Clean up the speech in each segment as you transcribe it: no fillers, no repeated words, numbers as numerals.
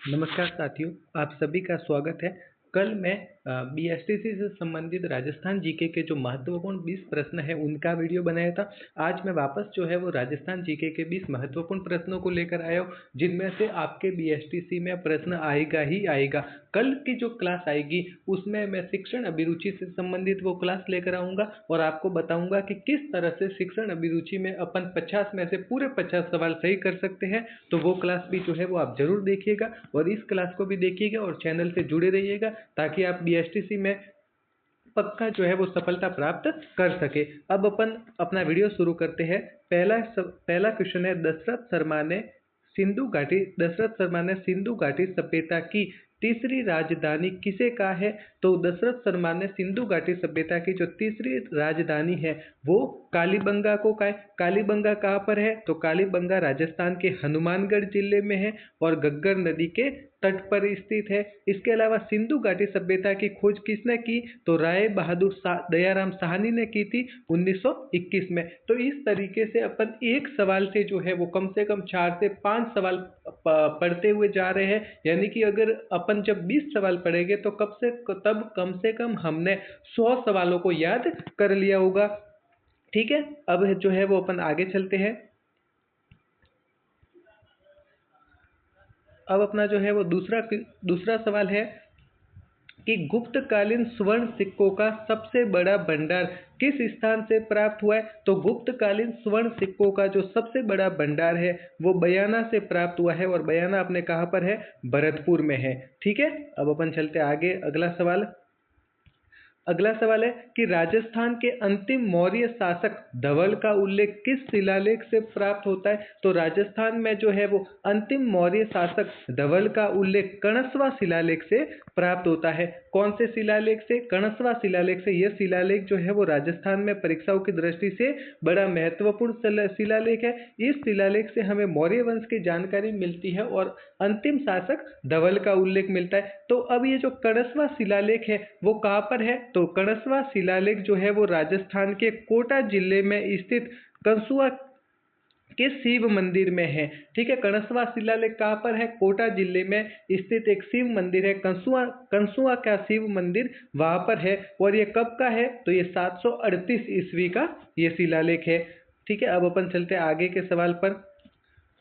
नमस्कार साथियों, आप सभी का स्वागत है। कल मैं बीएसटीसी से संबंधित राजस्थान जीके के जो महत्वपूर्ण 20 प्रश्न हैं उनका वीडियो बनाया था। आज मैं वापस जो है वो राजस्थान जीके के 20 महत्वपूर्ण प्रश्नों को लेकर आया हूँ, जिनमें से आपके बीएसटीसी में प्रश्न आएगा ही आएगा। कल की जो क्लास आएगी उसमें मैं शिक्षण अभिरुचि से संबंधित वो क्लास लेकर आऊँगा और आपको बताऊँगा कि किस तरह से शिक्षण अभिरुचि में अपन 50 में से पूरे 50 सवाल सही कर सकते हैं। तो वो क्लास भी जो है वो आप ज़रूर देखिएगा और इस क्लास को भी देखिएगा और चैनल से जुड़े रहिएगा, ताकि आप बीएसटीसी में पक्का जो है वो सफलता प्राप्त कर सके। अब अपन अपना वीडियो शुरू करते हैं। पहला क्वेश्चन है, दशरथ शर्मा ने सिंधु घाटी सभ्यता की तीसरी राजधानी किसे कहा है? तो दशरथ शर्मा ने सिंधु घाटी सभ्यता की जो तीसरी राजधानी है वो कालीबंगा को कहा है। कालीबंगा कहाँ पर है? तो कालीबंगा राजस्थान के हनुमानगढ़ जिले में है और घग्गर नदी के तट पर स्थित है। इसके अलावा सिंधु घाटी सभ्यता की खोज किसने की? तो राय बहादुर दयाराम साहनी ने की थी 1921 में। तो इस तरीके से अपन एक सवाल से जो है वो कम से कम 4 से 5 सवाल पढ़ते हुए जा रहे हैं। यानी कि अगर अपन जब 20 सवाल पढ़ेंगे तो तब कम से कम हमने 100 सवालों को याद कर लिया होगा। ठीक है, अब जो है वो अपन आगे चलते हैं। अब अपना जो है वो दूसरा सवाल है कि गुप्तकालीन स्वर्ण सिक्कों का सबसे बड़ा भंडार किस स्थान से प्राप्त हुआ है? तो गुप्तकालीन स्वर्ण सिक्कों का जो सबसे बड़ा भंडार है वो बयाना से प्राप्त हुआ है और बयाना अपने कहाँ पर है? भरतपुर में है। ठीक है, अब अपन चलते आगे। अगला सवाल है कि राजस्थान के अंतिम मौर्य शासक धवल का उल्लेख किस शिलालेख से प्राप्त होता है? तो राजस्थान में जो है वो अंतिम मौर्य शासक धवल का उल्लेख कणस्वा शिलालेख से प्राप्त होता है। कौन से शिलालेख से? कणस्वा शिलालेख से। यह शिलालेख जो है वो राजस्थान में परीक्षाओं की दृष्टि से बड़ा महत्वपूर्ण शिलालेख है। इस शिलालेख से हमें मौर्य वंश की जानकारी मिलती है और अंतिम शासक धवल का उल्लेख मिलता है। तो अब ये जो कणस्वा शिलालेख है वो कहाँ पर है? तो कणस्वा शिलालेख जो है वो राजस्थान के कोटा जिले में स्थित कंसुआ के शिव मंदिर में है। ठीक है, कणस्वा शिलालेख कहाँ पर है? कोटा जिले में स्थित एक शिव मंदिर है, कंसुआ का शिव मंदिर वहां पर है। और ये कब का है? तो ये 738 ईस्वी का ये शिलालेख है। ठीक है, अब अपन चलते हैं आगे के सवाल पर।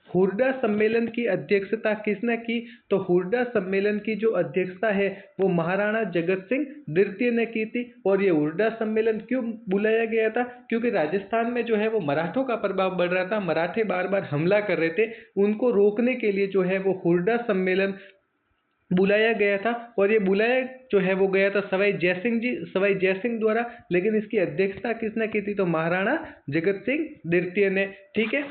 हुरडा सम्मेलन की अध्यक्षता किसने की? तो हुरडा सम्मेलन की जो अध्यक्षता है वो महाराणा जगत सिंह द्वितीय ने की थी। और ये हुरडा सम्मेलन क्यों बुलाया गया था? क्योंकि राजस्थान में जो है वो मराठों का प्रभाव बढ़ रहा था, मराठे बार बार हमला कर रहे थे, उनको रोकने के लिए जो है वो हुरडा सम्मेलन बुलाया गया था। और ये बुलाया जो है वो गया था सवाई जयसिंह द्वारा, लेकिन इसकी अध्यक्षता किसने की थी? तो महाराणा जगत सिंह द्वितीय ने। ठीक है,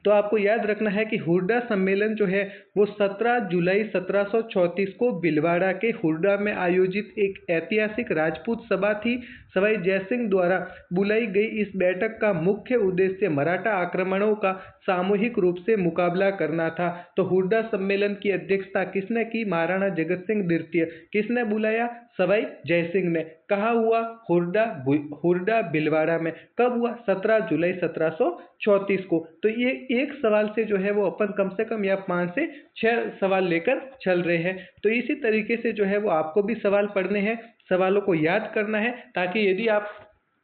तो आपको याद रखना है कि हुरडा सम्मेलन जो है वो 17 जुलाई 1734 को भिलवाड़ा के हुरडा में आयोजित एक ऐतिहासिक राजपूत सभा थी। सवाई जयसिंह द्वारा बुलाई गई इस बैठक का मुख्य उद्देश्य मराठा आक्रमणों का सामूहिक रूप से मुकाबला करना था। तो हुरडा सम्मेलन की अध्यक्षता किसने की? महाराणा जगत सिंह द्वितीय। किसने बुलाया? सवाई जयसिंह ने। कहाँ हुआ? हुरडा भिलवाड़ा में। कब हुआ? 17 जुलाई 1734 को। तो ये एक सवाल से जो है वो अपन कम से कम या 5 से 6 सवाल लेकर चल रहे हैं। तो इसी तरीके से जो है वो आपको भी सवाल पढ़ने हैं, सवालों को याद करना है, ताकि यदि आप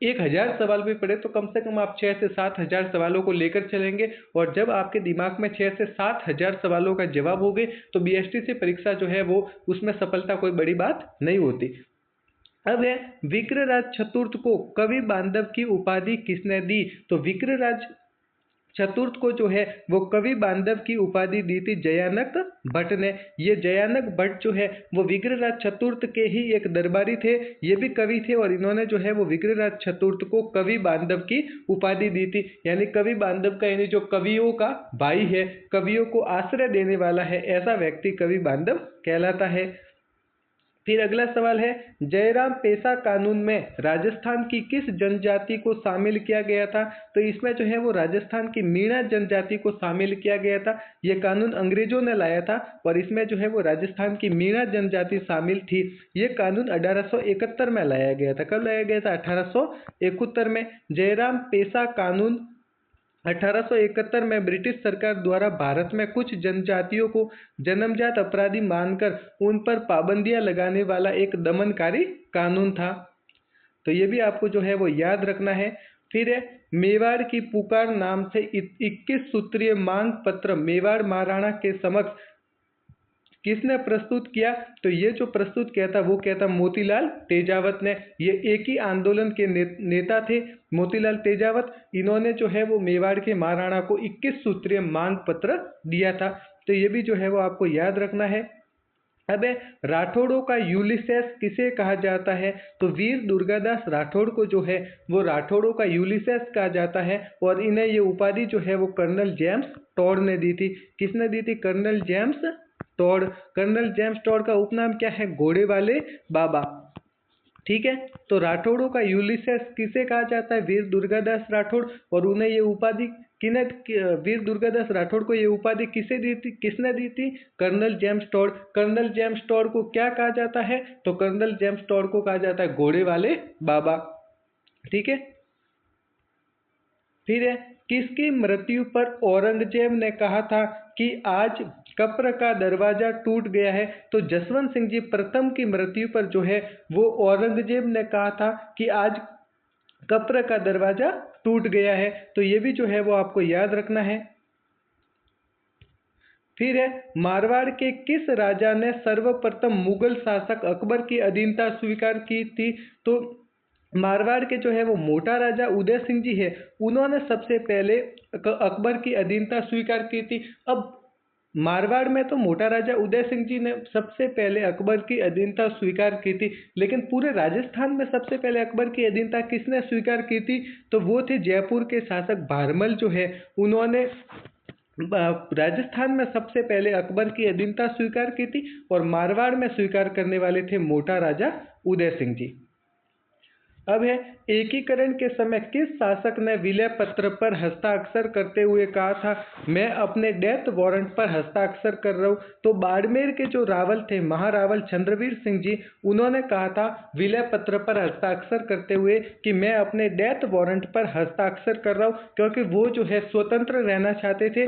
1000 सवाल भी पढ़े तो कम से कम आप 6 से 7 हजार सवालों को लेकर चलेंगे। और जब आपके दिमाग में 6 से 7 हजार सवालों का जवाब हो गए तो बीएसटीसी परीक्षा जो है वो उसमें सफलता कोई बड़ी बात नहीं होती। अब है, विग्रहराज चतुर्थ को कवि बांधव की उपाधि किसने दी? तो विग्रहराज चतुर्थ को जो है वो कवि बांधव की उपाधि दी थी जयानक भट्ट ने। ये जयानक भट्ट जो है वो विग्रहराज चतुर्थ के ही एक दरबारी थे, ये भी कवि थे और इन्होंने जो है वो विग्रहराज चतुर्थ को कवि बांधव की उपाधि दी थी। यानी कवि बांधव का यानी जो कवियों का भाई है, कवियों को आश्रय देने वाला है, ऐसा व्यक्ति कवि बांधव कहलाता है। फिर अगला सवाल है, जयराम पेशा कानून में राजस्थान की किस जनजाति को शामिल किया गया था? तो इसमें जो है वो राजस्थान की मीणा जनजाति को शामिल किया गया था। यह कानून अंग्रेजों ने लाया था और इसमें जो है वो राजस्थान की मीणा जनजाति शामिल थी। यह कानून 1871 में लाया गया था। कब लाया गया था? 1871 में। जयराम पेशा कानून 1871 में ब्रिटिश सरकार द्वारा भारत में कुछ जनजातियों को जन्मजात अपराधी मानकर उन पर पाबंदियां लगाने वाला एक दमनकारी कानून था। तो ये भी आपको जो है वो याद रखना है। फिर है मेवाड़ की पुकार नाम से 21 सूत्रीय मांग पत्र मेवाड़ महाराणा के समक्ष किसने प्रस्तुत किया? तो ये जो प्रस्तुत किया था वो क्या था? मोतीलाल तेजावत ने। ये एक ही आंदोलन के नेता थे, मोतीलाल तेजावत। इन्होंने जो है वो मेवाड़ के महाराणा को 21 सूत्रीय मांग पत्र दिया था। तो ये भी जो है वो आपको याद रखना है। अब राठौड़ों का यूलिसेस किसे कहा जाता है? तो वीर दुर्गादास राठौड़ को जो है वो राठौड़ों का यूलिसेस कहा जाता है। और इन्हें ये उपाधि जो है वो कर्नल जेम्स टॉड ने दी थी। किसने दी थी? Colonel James Tod. Colonel James Tod का उपनाम क्या है? घोड़े वाले बाबा। ठीक है, तो राठौड़ों का यूलिसेस किसे कहा जाता है? वीर दुर्गादास राठौड़। और उन्हें ये उपाधि वीर दुर्गादास राठौड़ को ये उपाधि किसने दी थी? Colonel James Tod. Colonel James Tod को क्या कहा जाता है? तो कर्नल जेम्स टॉड को कहा जाता है घोड़े वाले बाबा। ठीक है, फिर है किसकी मृत्यु पर औरंगजेब ने कहा था कि आज कप्र का दरवाजा टूट गया है? तो जसवंत सिंह जी प्रथम की मृत्यु पर जो है वो औरंगजेब ने कहा था कि आज कप्र का दरवाजा टूट गया है। तो ये भी जो है वो आपको याद रखना है। फिर है मारवाड़ के किस राजा ने सर्वप्रथम मुगल शासक अकबर की अधीनता स्वीकार की थी? तो मारवाड़ के जो है वो मोटा राजा उदय सिंह जी है, उन्होंने सबसे पहले अकबर की अधीनता स्वीकार की थी। अब मारवाड़ में तो मोटा राजा उदय सिंह जी ने सबसे पहले अकबर की अधीनता स्वीकार की थी, लेकिन पूरे राजस्थान में सबसे पहले अकबर की अधीनता किसने स्वीकार की थी? तो वो थे जयपुर के शासक भारमल जो है, उन्होंने राजस्थान में सबसे पहले अकबर की अधीनता स्वीकार की थी। और मारवाड़ में स्वीकार करने वाले थे मोटा राजा उदय सिंह जी। अब है एकीकरण के समय किस शासक ने विलय पत्र पर हस्ताक्षर करते हुए कहा था मैं अपने डेथ वारंट पर हस्ताक्षर कर रहा हूं? तो बाड़मेर के जो रावल थे, महारावल चंद्रवीर सिंह जी, उन्होंने कहा था विलय पत्र पर हस्ताक्षर करते हुए कि मैं अपने डेथ वारंट पर हस्ताक्षर कर रहा हूं, क्योंकि वो जो है स्वतंत्र रहना चाहते थे,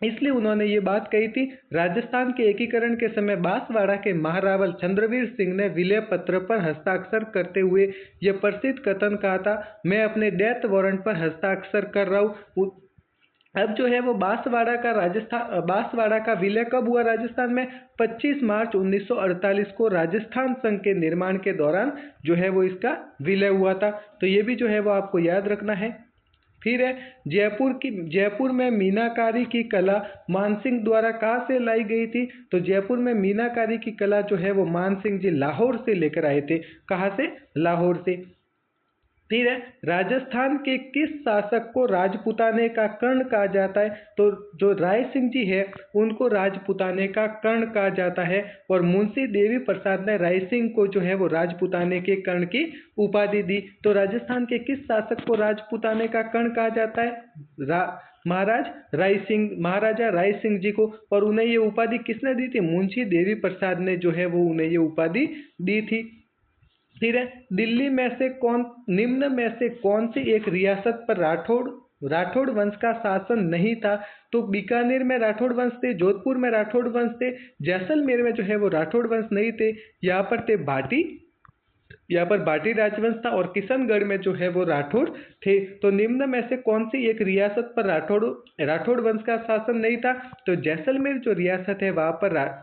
इसलिए उन्होंने ये बात कही थी। राजस्थान के एकीकरण के समय बांसवाड़ा के महारावल चंद्रवीर सिंह ने विलय पत्र पर हस्ताक्षर करते हुए यह प्रसिद्ध कथन कहा था मैं अपने डेथ वारंट पर हस्ताक्षर कर रहा हूँ। अब जो है वो बांसवाड़ा का विलय कब हुआ राजस्थान में? 25 मार्च 1948 को राजस्थान संघ के निर्माण के दौरान जो है वो इसका विलय हुआ था। तो ये भी जो है वो आपको याद रखना है। फिर है जयपुर में मीनाकारी की कला मानसिंह द्वारा कहाँ से लाई गई थी? तो जयपुर में मीनाकारी की कला जो है वो मानसिंह जी लाहौर से लेकर आए थे। कहाँ से? लाहौर से। फिर है राजस्थान के किस शासक को राजपुताने का कर्ण कहा जाता है? तो जो राय सिंह जी है उनको राजपुताने का कर्ण कहा जाता है। और मुंशी देवी प्रसाद ने राय सिंह को जो है वो राजपुताने के कर्ण की उपाधि दी। तो राजस्थान के किस शासक को राजपुताने का कर्ण कहा जाता है? महाराजा राय सिंह जी को। और उन्हें ये उपाधि किसने दी थी? मुंशी देवी प्रसाद ने जो है वो उन्हें ये उपाधि दी थी। फिर है दिल्ली में से निम्न में से कौन सी एक रियासत पर राठौड़ वंश का शासन नहीं था? तो बीकानेर में राठौड़ वंश थे, जोधपुर में राठौड़ वंश थे, जैसलमेर में जो है वो राठौड़ वंश नहीं थे। यहाँ पर भाटी राजवंश था और किशनगढ़ में जो है वो राठौड़ थे। तो निम्न में से कौन सी एक रियासत पर राठौड़ वंश का शासन नहीं था? तो जैसलमेर जो रियासत है वहां पर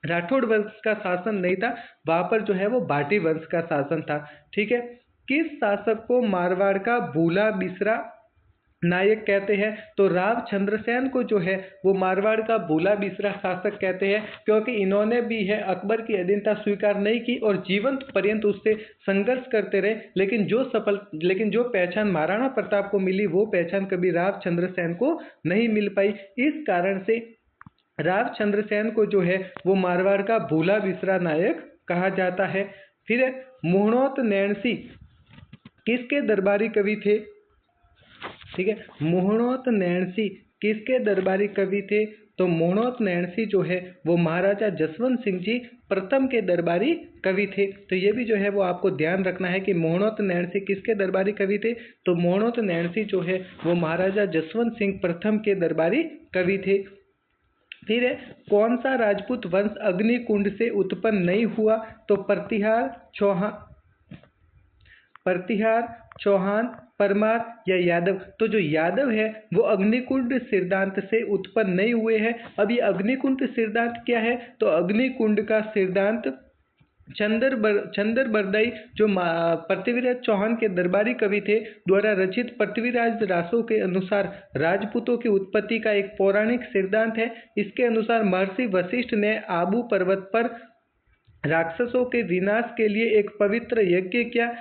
राठौड़ वंश का शासन नहीं था, वहां पर जो है वो भाटी वंश का शासन था। ठीक है, किस शासक को मारवाड़ का भूला बिसरा नायक कहते हैं? तो राव चंद्रसेन को जो है वो मारवाड़ का भूला बिसरा शासक कहते हैं, क्योंकि इन्होंने भी है अकबर की अधीनता स्वीकार नहीं की और जीवंत पर्यंत उससे संघर्ष करते रहे, लेकिन जो पहचान महाराणा प्रताप को मिली वो पहचान कभी राव चंद्रसेन को नहीं मिल पाई। इस कारण से राव चंद्रसेन को जो है वो मारवाड़ का भूला बिसरा नायक कहा जाता है। फिर मोहनोत नैणसी किसके दरबारी कवि थे? ठीक है, मोहनोत नैणसी किसके दरबारी कवि थे? तो मोहनोत नैणसी जो है वो महाराजा जसवंत सिंह जी प्रथम के दरबारी कवि थे। तो ये भी जो है वो आपको ध्यान रखना है कि मोहनोत नैणसी किसके दरबारी कवि थे, तो मोहनोत नैणसी जो है वो महाराजा जसवंत सिंह प्रथम के दरबारी कवि थे। फिर है, कौन सा राजपूत वंश अग्निकुंड से उत्पन्न नहीं हुआ, तो प्रतिहार, चौहान, परमार या यादव। तो जो यादव है वो अग्निकुंड सिद्धांत से उत्पन्न नहीं हुए हैं। अब ये अग्निकुंड सिद्धांत क्या है, तो अग्निकुंड का सिद्धांत चंदर बरदाई जो पृथ्वीराज चौहान के दरबारी कवि थे द्वारा रचित पृथ्वीराज रासों के अनुसार राजपूतों की उत्पत्ति का एक पौराणिक सिद्धांत है। इसके अनुसार महर्षि वशिष्ठ ने आबू पर्वत पर राक्षसों के विनाश के लिए एक पवित्र यज्ञ किया,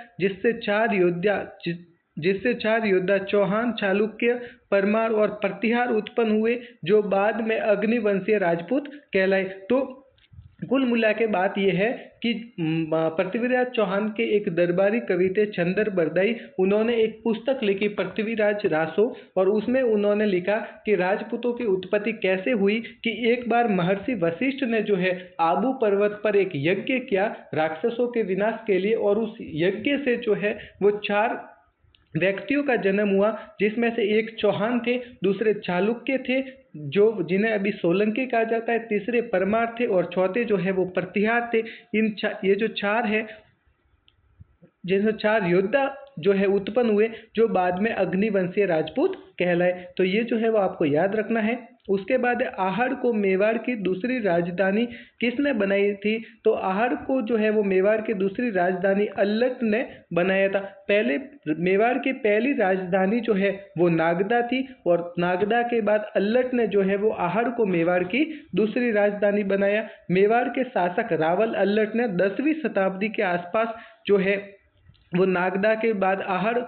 जिससे चार योद्धा चौहान, चालुक्य, परमार और प्रतिहार उत्पन्न हुए, जो बाद में अग्निवंशीय राजपूत कहलाए। तो कुल मिला के बात यह है कि पृथ्वीराज चौहान के एक दरबारी कवि थे चंदर बरदाई, उन्होंने एक पुस्तक लिखी पृथ्वीराज रासो, और उसमें उन्होंने लिखा कि राजपूतों की उत्पत्ति कैसे हुई कि एक बार महर्षि वशिष्ठ ने जो है आबू पर्वत पर एक यज्ञ किया राक्षसों के विनाश के लिए, और उस यज्ञ से जो है वो 4 व्यक्तियों का जन्म हुआ, जिसमें से एक चौहान थे, दूसरे चालुक्य थे जो जिन्हें अभी सोलंकी कहा जाता है, तीसरे परमार थे और चौथे जो है वो प्रतिहार थे। ये जो 4 है, जैसे 4 योद्धा जो है उत्पन्न हुए, जो बाद में अग्निवंशीय राजपूत कहलाए। तो ये जो है वो आपको याद रखना है। उसके बाद आहड़ को मेवाड़ की दूसरी राजधानी किसने बनाई थी, तो आहड़ को जो है वो मेवाड़ की दूसरी राजधानी अल्लट ने बनाया था। पहले मेवाड़ की पहली राजधानी जो है वो नागदा थी, और नागदा के बाद अल्लट ने जो है वो आहड़ को मेवाड़ की दूसरी राजधानी बनाया। मेवाड़ के शासक रावल अल्लट ने 10वीं शताब्दी के आसपास जो है वो नागदा के बाद आहड़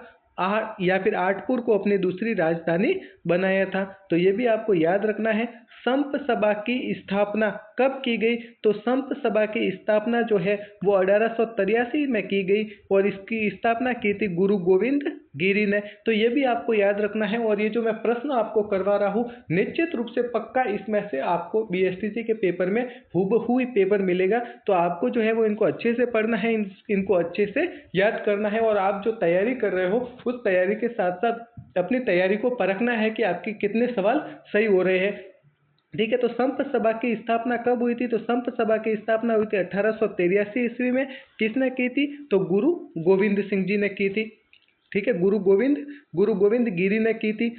या फिर आठपुर को अपनी दूसरी राजधानी बनाया था। तो ये भी आपको याद रखना है। संप सभा की स्थापना कब की गई, तो संप सभा की स्थापना जो है वो 1883 में की गई, और इसकी स्थापना की थी गुरु गोविंद गिरी ने। तो ये भी आपको याद रखना है। और ये जो मैं प्रश्न आपको करवा रहा हूँ निश्चित रूप से पक्का इसमें से आपको बीएसटीसी के पेपर में हूबहू ही पेपर मिलेगा। तो आपको जो है वो इनको अच्छे से पढ़ना है, इनको अच्छे से याद करना है, और आप जो तैयारी कर रहे हो उस तैयारी के साथ साथ अपनी तैयारी को परखना है कि आपके कितने सवाल सही हो रहे हैं। ठीक है, तो संप सभा की स्थापना कब हुई थी, तो संप सभा की स्थापना हुई थी 1883 ईस्वी में। किसने की थी, तो गुरु गोविंद सिंह जी ने की थी। ठीक है, गुरु गोविंद गिरी ने की थी।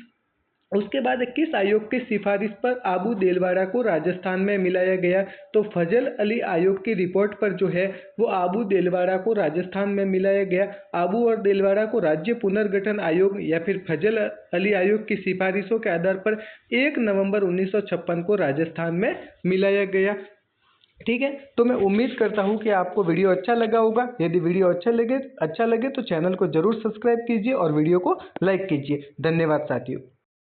उसके बाद किस आयोग की सिफारिश पर आबू देलवाड़ा को राजस्थान में मिलाया गया, तो फजल अली आयोग की रिपोर्ट पर जो है वो आबू देलवाड़ा को राजस्थान में मिलाया गया। आबू और देलवाड़ा को राज्य पुनर्गठन आयोग या फिर फजल अली आयोग की सिफारिशों के आधार पर 1 नवंबर 1956 को राजस्थान में मिलाया गया। ठीक है, तो मैं उम्मीद करता हूँ कि आपको वीडियो अच्छा लगा होगा। यदि वीडियो अच्छा लगे तो चैनल को जरूर सब्सक्राइब कीजिए और वीडियो को लाइक कीजिए। धन्यवाद साथियों।